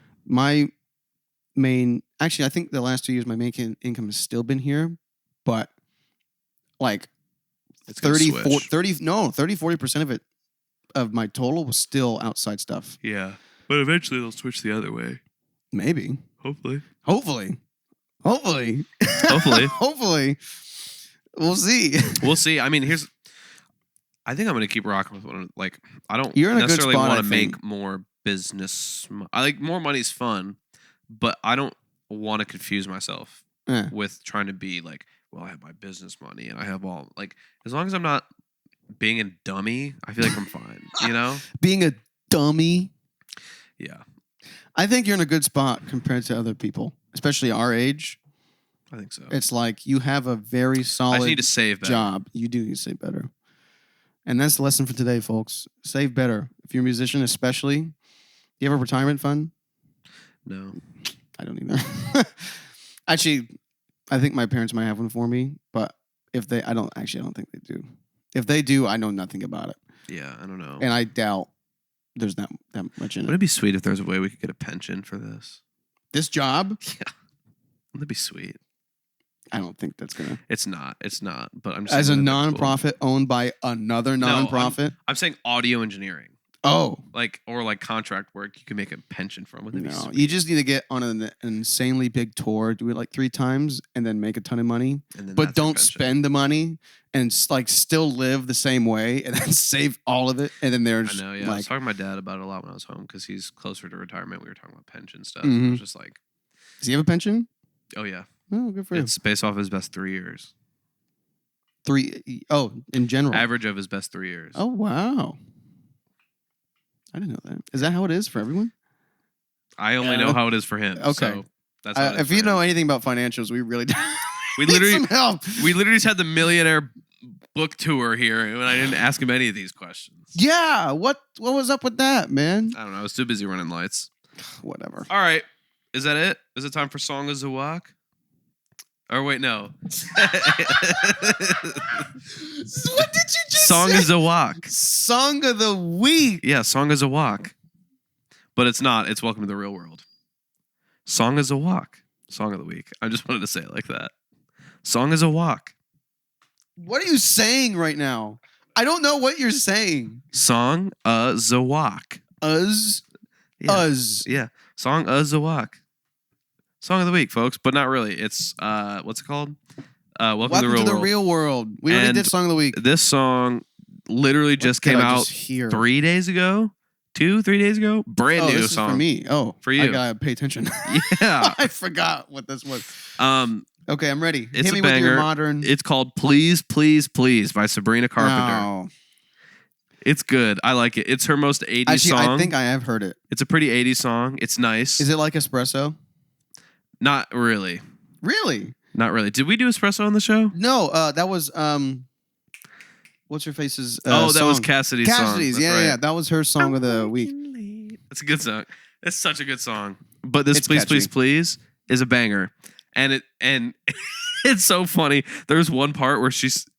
Actually, I think the last 2 years my main income has still been here, but like it's 30-40% of it of my total was still outside stuff. Yeah. But eventually they'll switch the other way. Maybe. Hopefully. Hopefully. We'll see. We'll see. I mean, I think I'm going to keep rocking with one. Like, I don't You're in a necessarily good spot, want to make more business. I like more money's fun, but I don't want to confuse myself with trying to be like, well, I have my business money and I have all, like, as long as I'm not being a dummy, I feel like I'm fine, you know? Being a dummy? Yeah. I think you're in a good spot compared to other people, especially our age. I think so. It's like you have a very solid I just need to save better. job. You do need to save better. And that's the lesson for today, folks. Save better. If you're a musician, especially, do you have a retirement fund? No. I don't either. Actually, I think my parents might have one for me, but I don't think they do. If they do, I know nothing about it. Yeah, I don't know. And I doubt there's that much in Would it be sweet if there was a way we could get a pension for this? This job? Yeah. That'd be sweet. I don't think that's gonna. It's not. But I'm just as a saying nonprofit owned by another nonprofit. I'm saying audio engineering. Oh, or contract work. You can make a pension from. Wouldn't that be sweet? You just need to get on an insanely big tour, do it like 3 times, and then make a ton of money. But don't spend the money and still live the same way, and then save all of it. And then there's I know. Yeah, I was talking to my dad about it a lot when I was home because he's closer to retirement. We were talking about pension stuff. Mm-hmm. It was just like, does he have a pension? Oh yeah. Oh, good for him. It's based off his best 3 years. 3? Oh, in general. Average of his best 3 years. Oh wow. I didn't know that. Is that how it is for everyone? I only know how it is for him. Okay. So that's how if you know anything about financials, we really we need literally some help. We literally just had the millionaire book tour here, and I didn't ask him any of these questions. Yeah. What was up with that, man? I don't know. I was too busy running lights. Whatever. All right. Is that it? Is it time for Song of the Walk? Or wait, no. What did you just Song say? is a walk. Song of the week. Yeah, song is a walk. But it's not. It's Welcome to the Real World. Song is a walk. Song of the week. I just wanted to say it like that. Song is a walk. What are you saying right now? I don't know what you're saying. Song is a walk. Us. Yeah. Us. Yeah. Song is a walk. Song of the week, folks, but not really. It's what's it called? Welcome to the Real World. We already did Song of the Week. This song literally just came out 3 days ago. 2-3 days ago. Brand new this song. Is for me. Oh, for you. I gotta pay attention. Yeah. I forgot what this was. Okay, I'm ready. It's Hit me a banger. with your modern. It's called Please, Please, Please by Sabrina Carpenter. No. It's good. I like it. It's her most 80s song. I think I have heard it. It's a pretty 80s song. It's nice. Is it like Espresso? Not really. Really? Not really. Did we do Espresso on the show? No, that was what's her face's that song. was Cassidy's song. Cassidy's, yeah. That was her song of the week. It's a good song. It's such a good song. But this It's Please, catchy. Please, Please is a banger. And it's so funny. There's one part where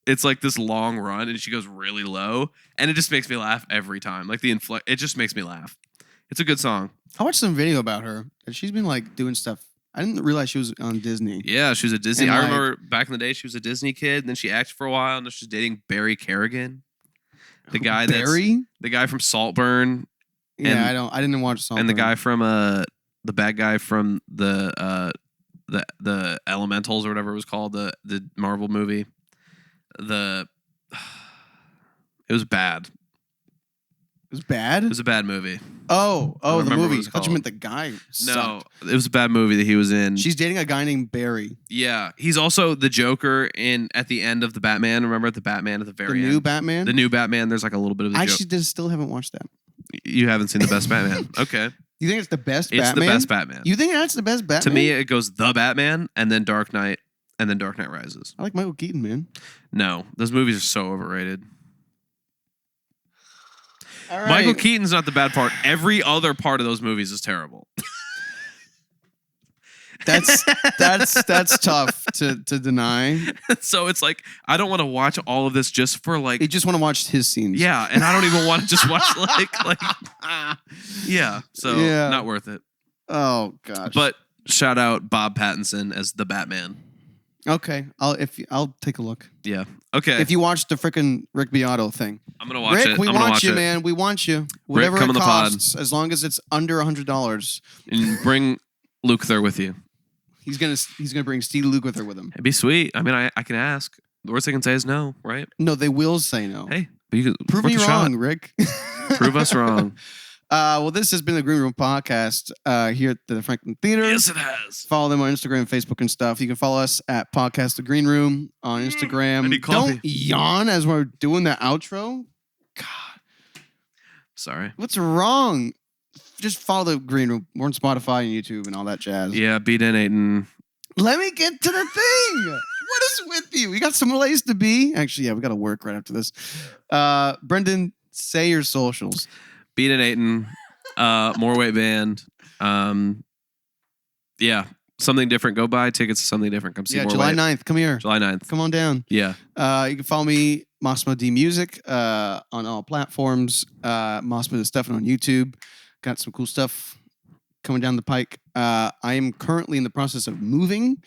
it's like this long run and she goes really low and it just makes me laugh every time. Like it just makes me laugh. It's a good song. I watched some video about her and she's been like doing stuff. I didn't realize she was on Disney. Yeah, she was a Disney. And I remember back in the day she was a Disney kid, and then she acted for a while, and then she's dating Barry Kerrigan. The guy from Saltburn. Yeah, I didn't watch Saltburn. And the guy from the bad guy from the Elementals or whatever it was called, the Marvel movie. It was bad. It was bad? It was a bad movie. Oh, the movie. I thought called. you meant the guy. No, it was a bad movie that he was in. She's dating a guy named Barry. Yeah, he's also the Joker at the end of the Batman. Remember the Batman at the very end? The new Batman? The new Batman. There's like a little bit of the Joker. I actually still haven't watched that. You haven't seen the best Batman. Okay. You think it's the best Batman? It's the best Batman. You think that's the best Batman? To me, it goes the Batman and then Dark Knight and then Dark Knight Rises. I like Michael Keaton, man. No, those movies are so overrated. All right. Michael Keaton's not the bad part. Every other part of those movies is terrible. That's tough to deny. So it's like I don't want to watch all of this just for like. You just want to watch his scenes. Yeah, and I don't even want to just watch like. Yeah, so not worth it. Oh gosh. But shout out Bob Pattinson as the Batman. Okay, I'll take a look. Yeah. Okay. If you watch the freaking Rick Beato thing, I'm gonna watch Rick, it. we I'm gonna want watch you, it. man. We want you. Whatever come it on the pod. costs, as long as it's under $100. And bring Luther with you. He's gonna bring Steve Lukather with him. It'd be sweet. I mean, I can ask. The worst they can say is no, right? No, they will say no. Hey, but you could Prove me wrong, Rick. Prove us wrong. Well, this has been the Green Room Podcast here at the Franklin Theater. Yes, it has. Follow them on Instagram, Facebook, and stuff. You can follow us at Podcast The Green Room on Instagram. I need coffee. Don't yawn as we're doing the outro. God. Sorry. What's wrong? Just follow the Green Room. We're on Spotify and YouTube and all that jazz. Yeah, be detonating. Let me get to the thing. What is with you? We got some place to be. Actually, yeah, we got to work right after this. Brendan, say your socials. Beat and Aiton, More Weight Band. Yeah, Something Different. Go buy tickets to Something Different. Come see More July Weight. 9th. Come here. July 9th. Come on down. Yeah. You can follow me, Massimo D Music, on all platforms. Massimo the Stefan on YouTube. Got some cool stuff coming down the pike. I am currently in the process of moving,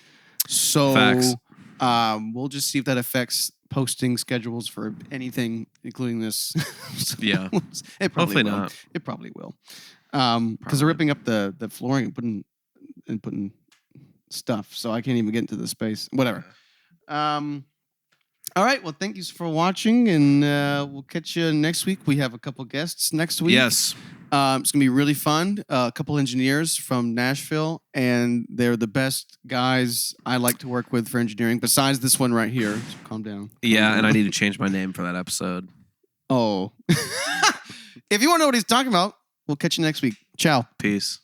so Facts. We'll just see if that affects posting schedules for anything, including this. So Yeah. it probably Hopefully will. not. It probably will, because they're ripping up the flooring and putting stuff, so I can't even get into the space. Whatever. All right. Well, thank you for watching, and we'll catch you next week. We have a couple guests next week. Yes. It's gonna be really fun. A couple engineers from Nashville, and they're the best guys I like to work with for engineering. Besides this one right here. So calm down. Yeah, and I need to change my name for that episode. Oh. If you want to know what he's talking about, we'll catch you next week. Ciao. Peace.